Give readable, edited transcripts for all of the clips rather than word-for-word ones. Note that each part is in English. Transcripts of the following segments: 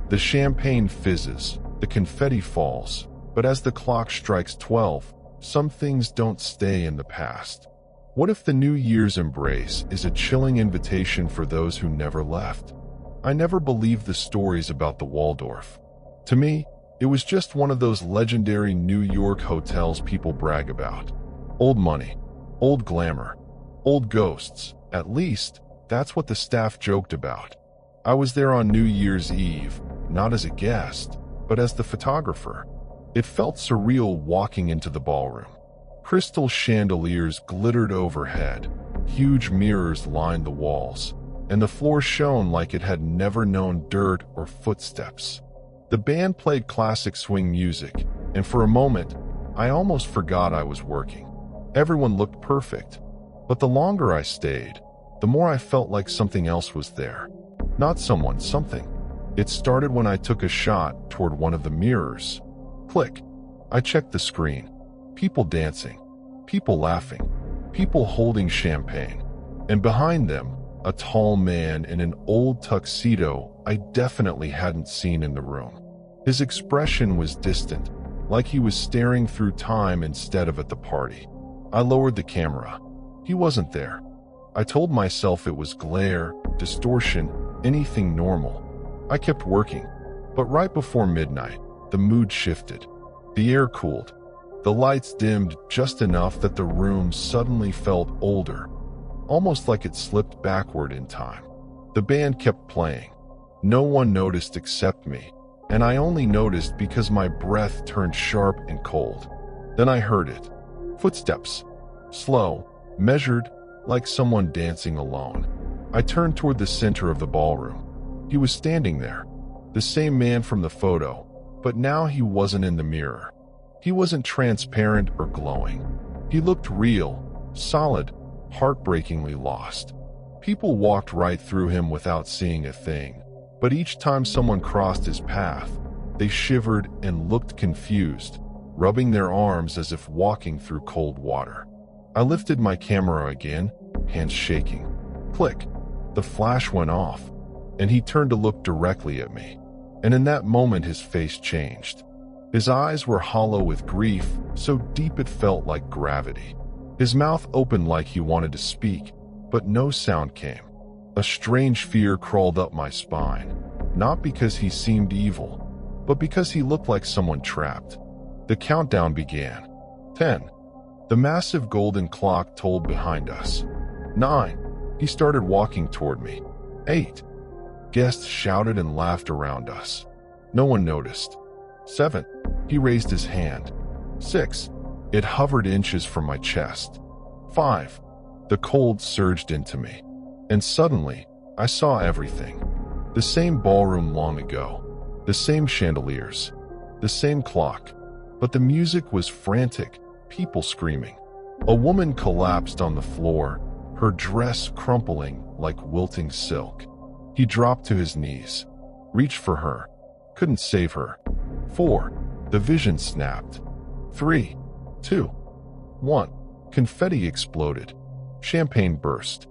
The champagne fizzes, the confetti falls, but as the clock strikes 12, some things don't stay in the past. What if the New Year's embrace is a chilling invitation for those who never left? I never believed the stories about the Waldorf. To me, it was just one of those legendary New York hotels people brag about. Old money, old glamour, old ghosts. At least, that's what the staff joked about. I was there on New Year's Eve, not as a guest, but as the photographer. It felt surreal walking into the ballroom. Crystal chandeliers glittered overhead, huge mirrors lined the walls, and the floor shone like it had never known dirt or footsteps. The band played classic swing music, and for a moment, I almost forgot I was working. Everyone looked perfect, but the longer I stayed, the more I felt like something else was there. Not someone, something. It started when I took a shot toward one of the mirrors. Click. I checked the screen. People dancing, people laughing, people holding champagne, and behind them, a tall man in an old tuxedo I definitely hadn't seen in the room. His expression was distant, like he was staring through time instead of at the party. I lowered the camera. He wasn't there. I told myself it was glare, distortion, anything normal. I kept working, but right before midnight, the mood shifted. The air cooled. The lights dimmed just enough that the room suddenly felt older, almost like it slipped backward in time. The band kept playing. No one noticed except me, and I only noticed because my breath turned sharp and cold. Then I heard it. Footsteps. Slow, measured, like someone dancing alone. I turned toward the center of the ballroom. He was standing there, the same man from the photo, but now he wasn't in the mirror. He wasn't transparent or glowing. He looked real, solid, heartbreakingly lost. People walked right through him without seeing a thing, but each time someone crossed his path, they shivered and looked confused, rubbing their arms as if walking through cold water. I lifted my camera again, hands shaking. Click. The flash went off, and he turned to look directly at me. And in that moment, his face changed. His eyes were hollow with grief, so deep it felt like gravity. His mouth opened like he wanted to speak, but no sound came. A strange fear crawled up my spine, not because he seemed evil, but because he looked like someone trapped. The countdown began. 10. The massive golden clock told behind us. 9. He started walking toward me. 8. Guests shouted and laughed around us. No one noticed. 7. He raised his hand. 6. It hovered inches from my chest. 5. The cold surged into me. And suddenly, I saw everything. The same ballroom long ago. The same chandeliers. The same clock. But the music was frantic, people screaming. A woman collapsed on the floor, her dress crumpling like wilting silk. He dropped to his knees, reached for her, couldn't save her. 4. The vision snapped. 3, 2, 1. Confetti exploded. Champagne burst.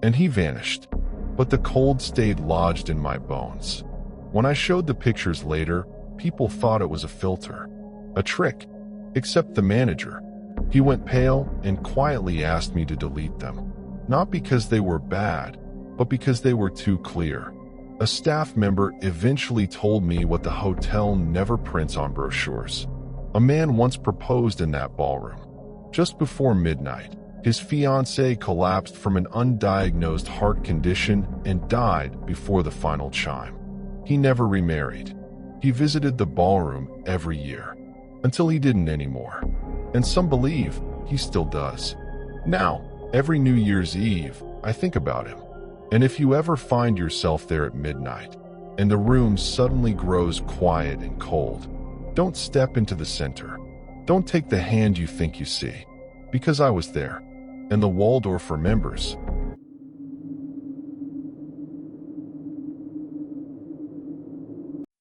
And he vanished. But the cold stayed lodged in my bones. When I showed the pictures later, people thought it was a filter. A trick. Except the manager. He went pale and quietly asked me to delete them. Not because they were bad, but because they were too clear. A staff member eventually told me what the hotel never prints on brochures. A man once proposed in that ballroom. Just before midnight, his fiancée collapsed from an undiagnosed heart condition and died before the final chime. He never remarried. He visited the ballroom every year, until he didn't anymore. And some believe he still does. Now, every New Year's Eve, I think about him. And if you ever find yourself there at midnight, and the room suddenly grows quiet and cold, don't step into the center. Don't take the hand you think you see. Because I was there, and the Waldorf remembers.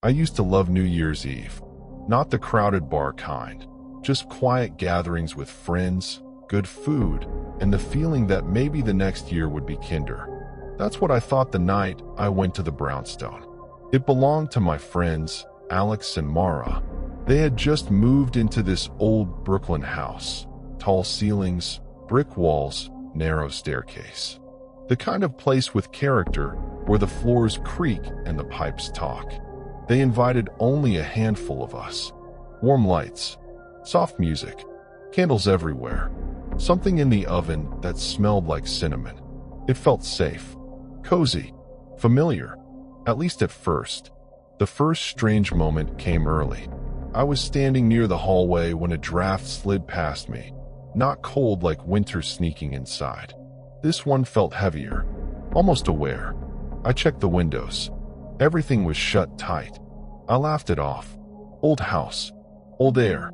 I used to love New Year's Eve. Not the crowded bar kind. Just quiet gatherings with friends, good food, and the feeling that maybe the next year would be kinder. That's what I thought the night I went to the brownstone. It belonged to my friends, Alex and Mara. They had just moved into this old Brooklyn house. Tall ceilings, brick walls, narrow staircase. The kind of place with character where the floors creak and the pipes talk. They invited only a handful of us. Warm lights, soft music, candles everywhere. Something in the oven that smelled like cinnamon. It felt safe, cozy, familiar, at least at first. The first strange moment came early. I was standing near the hallway when a draft slid past me. Not cold like winter sneaking inside. This one felt heavier, almost aware. I checked the windows. Everything was shut tight. I laughed it off. Old house, old air,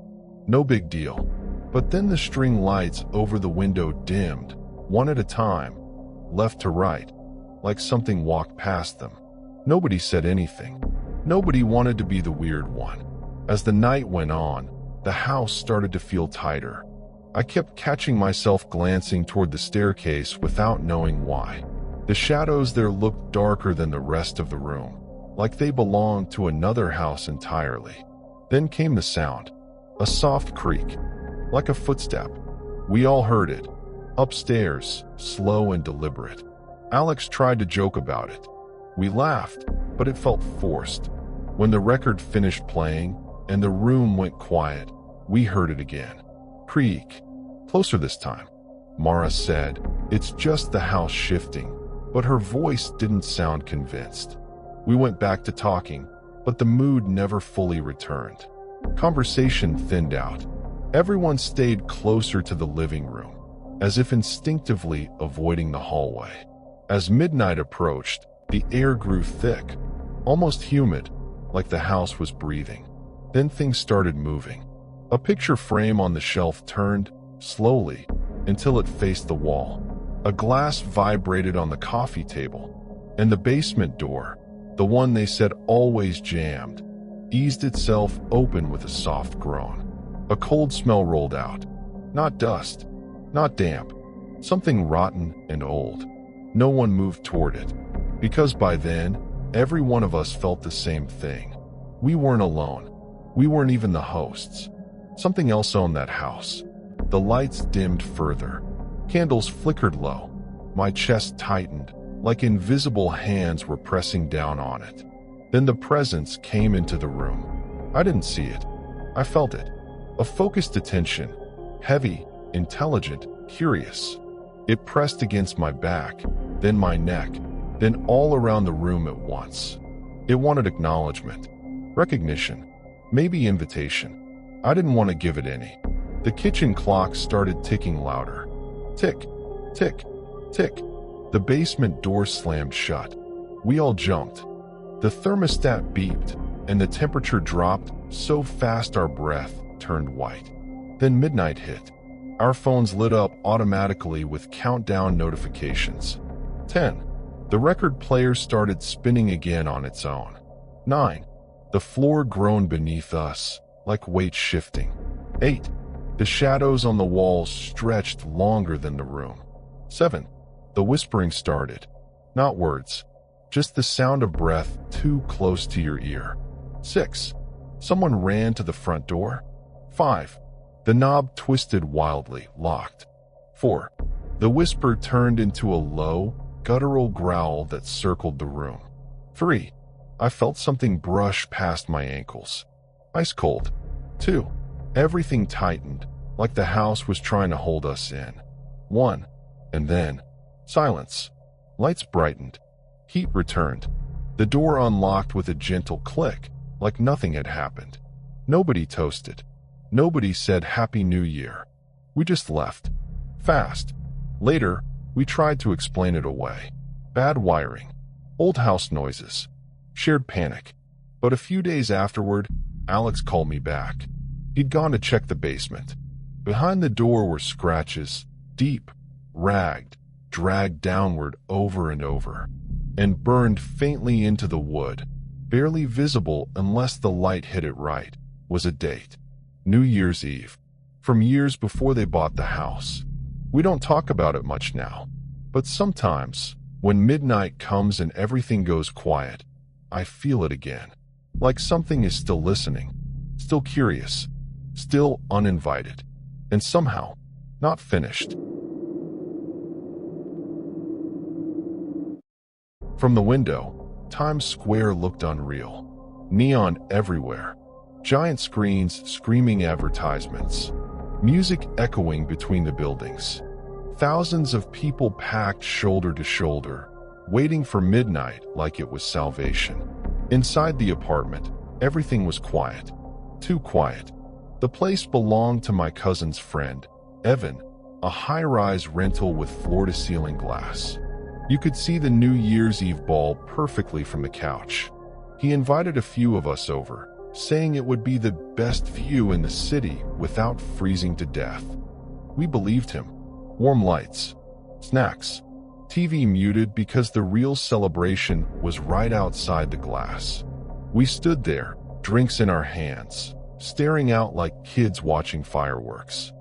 no big deal. But then the string lights over the window dimmed, one at a time, left to right, like something walked past them. Nobody said anything. Nobody wanted to be the weird one. As the night went on, the house started to feel tighter. I kept catching myself glancing toward the staircase without knowing why. The shadows there looked darker than the rest of the room, like they belonged to another house entirely. Then came the sound, a soft creak, like a footstep. We all heard it, upstairs, slow and deliberate. Alex tried to joke about it. We laughed, but it felt forced. When the record finished playing and the room went quiet, we heard it again. Creak. Closer this time. Mara said, "It's just the house shifting," but her voice didn't sound convinced. We went back to talking, but the mood never fully returned. Conversation thinned out. Everyone stayed closer to the living room, as if instinctively avoiding the hallway. As midnight approached, the air grew thick, almost humid, like the house was breathing. Then things started moving. A picture frame on the shelf turned, slowly, until it faced the wall. A glass vibrated on the coffee table, and the basement door, the one they said always jammed, eased itself open with a soft groan. A cold smell rolled out. Not dust, not damp, something rotten and old. No one moved toward it, because by then, every one of us felt the same thing. We weren't alone. We weren't even the hosts. Something else owned that house. The lights dimmed further. Candles flickered low. My chest tightened, like invisible hands were pressing down on it. Then the presence came into the room. I didn't see it. I felt it. A focused attention, heavy, intelligent, curious. It pressed against my back, then my neck, then all around the room at once. It wanted acknowledgement, recognition, maybe invitation. I didn't want to give it any. The kitchen clock started ticking louder. Tick, tick, tick. The basement door slammed shut. We all jumped. The thermostat beeped, and the temperature dropped so fast our breath turned white. Then midnight hit. Our phones lit up automatically with countdown notifications. 10. The record player started spinning again on its own. 9. The floor groaned beneath us, like weight shifting. 8. The shadows on the walls stretched longer than the room. 7. The whispering started. Not words, just the sound of breath too close to your ear. 6. Someone ran to the front door. 5. The knob twisted wildly, locked. 4. The whisper turned into a low, guttural growl that circled the room. 3. I felt something brush past my ankles. Ice cold. 2. Everything tightened, like the house was trying to hold us in. 1. And then, silence. Lights brightened. Heat returned. The door unlocked with a gentle click, like nothing had happened. Nobody toasted. Nobody said Happy New Year. We just left. Fast. Later, we tried to explain it away. Bad wiring. Old house noises. Shared panic. But a few days afterward, Alex called me back. He'd gone to check the basement. Behind the door were scratches, deep, ragged, dragged downward over and over, and burned faintly into the wood. Barely visible unless the light hit it right, was a date. New Year's Eve, from years before they bought the house. We don't talk about it much now, but sometimes, when midnight comes and everything goes quiet, I feel it again. Like something is still listening, still curious, still uninvited, and somehow not finished. From the window, Times Square looked unreal. Neon everywhere, giant screens screaming advertisements, music echoing between the buildings. Thousands of people packed shoulder to shoulder, waiting for midnight like it was salvation. Inside the apartment, everything was quiet. Too quiet. The place belonged to my cousin's friend, Evan, a high-rise rental with floor-to-ceiling glass. You could see the New Year's Eve ball perfectly from the couch. He invited a few of us over, saying it would be the best view in the city without freezing to death. We believed him. Warm lights, snacks, TV muted because the real celebration was right outside the glass. We stood there, drinks in our hands, staring out like kids watching fireworks.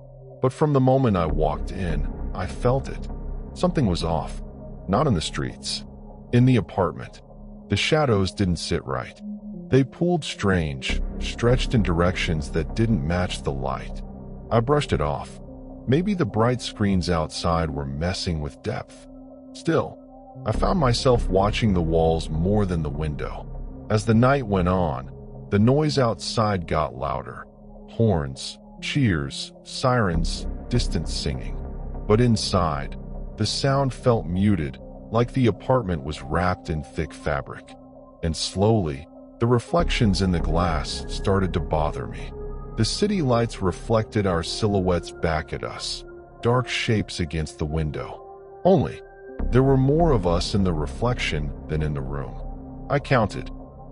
But from the moment I walked in, I felt it. Something was off. Not in the streets. In the apartment. The shadows didn't sit right. They pulled strange, stretched in directions that didn't match the light. I brushed it off. Maybe the bright screens outside were messing with depth. Still, I found myself watching the walls more than the window. As the night went on, the noise outside got louder. Horns, cheers, sirens, distant singing. But inside, the sound felt muted, like the apartment was wrapped in thick fabric. And slowly, the reflections in the glass started to bother me. The city lights reflected our silhouettes back at us, dark shapes against the window. Only, there were more of us in the reflection than in the room. I counted.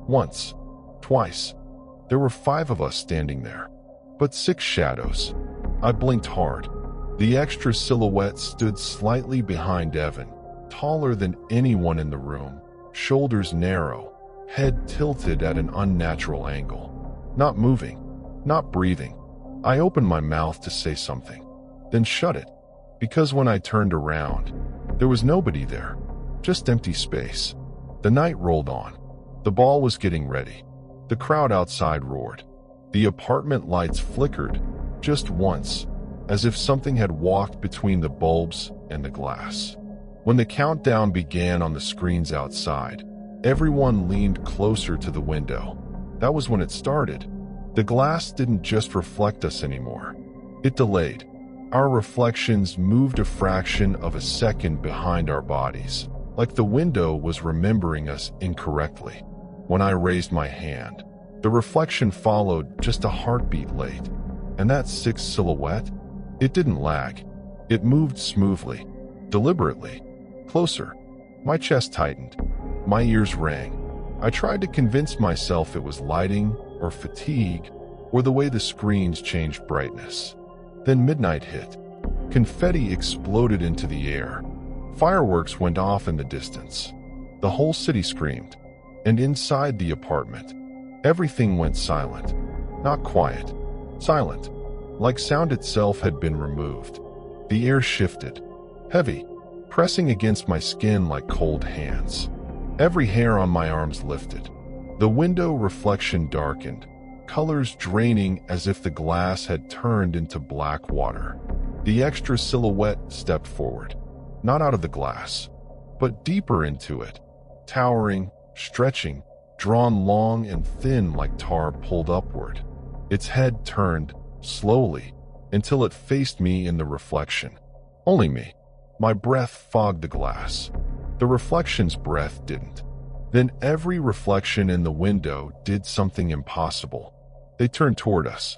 Once, twice. There were 5 of us standing there, but 6 shadows. I blinked hard. The extra silhouette stood slightly behind Evan, taller than anyone in the room, shoulders narrow, head tilted at an unnatural angle. Not moving, not breathing. I opened my mouth to say something, then shut it, because when I turned around, there was nobody there, just empty space. The night rolled on. The ball was getting ready. The crowd outside roared. The apartment lights flickered, just once, as if something had walked between the bulbs and the glass. When the countdown began on the screens outside, everyone leaned closer to the window. That was when it started. The glass didn't just reflect us anymore. It delayed. Our reflections moved a fraction of a second behind our bodies, like the window was remembering us incorrectly. When I raised my hand, the reflection followed just a heartbeat late. And that 6th silhouette? It didn't lag. It moved smoothly, deliberately, closer. My chest tightened. My ears rang. I tried to convince myself it was lighting, or fatigue, or the way the screens changed brightness. Then midnight hit. Confetti exploded into the air. Fireworks went off in the distance. The whole city screamed. And inside the apartment, everything went silent. Not quiet. Silent. Like sound itself had been removed. The air shifted. Heavy. Pressing against my skin like cold hands. Every hair on my arms lifted. The window reflection darkened. Colors draining as if the glass had turned into black water. The extra silhouette stepped forward. Not out of the glass, but deeper into it. Towering, stretching, drawn long and thin like tar pulled upward. Its head turned, slowly, until it faced me in the reflection. Only me. My breath fogged the glass. The reflection's breath didn't. Then every reflection in the window did something impossible. They turned toward us.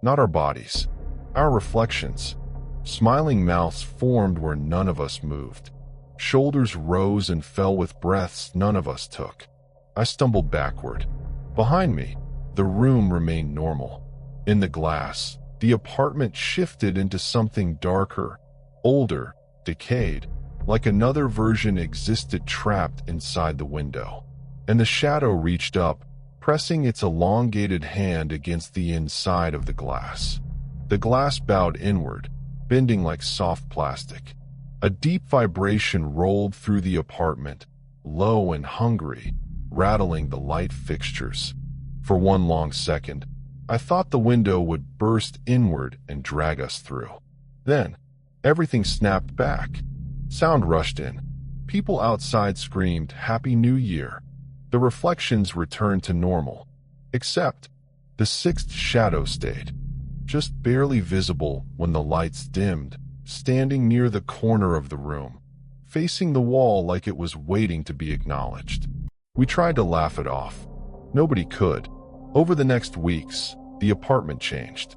Not our bodies. Our reflections. Smiling mouths formed where none of us moved. Shoulders rose and fell with breaths none of us took. I stumbled backward. Behind me, the room remained normal. In the glass, the apartment shifted into something darker, older, decayed, like another version existed trapped inside the window. And the shadow reached up, pressing its elongated hand against the inside of the glass. The glass bowed inward, bending like soft plastic. A deep vibration rolled through the apartment, low and hungry, rattling the light fixtures. For one long second, I thought the window would burst inward and drag us through. Then, everything snapped back. Sound rushed in. People outside screamed, "Happy New Year." The reflections returned to normal. Except, the sixth shadow stayed, just barely visible when the lights dimmed, standing near the corner of the room, facing the wall like it was waiting to be acknowledged. We tried to laugh it off. Nobody could. Over the next weeks, the apartment changed.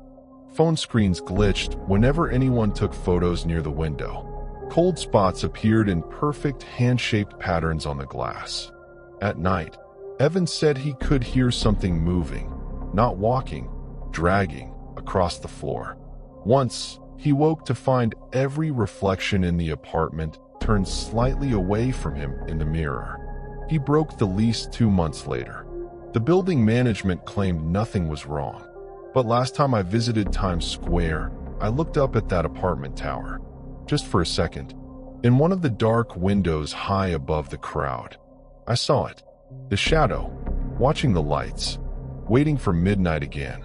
Phone screens glitched whenever anyone took photos near the window. Cold spots appeared in perfect hand-shaped patterns on the glass. At night, Evan said he could hear something moving, not walking, dragging, across the floor. Once, he woke to find every reflection in the apartment turned slightly away from him in the mirror. He broke the lease 2 months later. The building management claimed nothing was wrong. But last time I visited Times Square, I looked up at that apartment tower. Just for a second. In one of the dark windows high above the crowd, I saw it. The shadow, watching the lights, waiting for midnight again.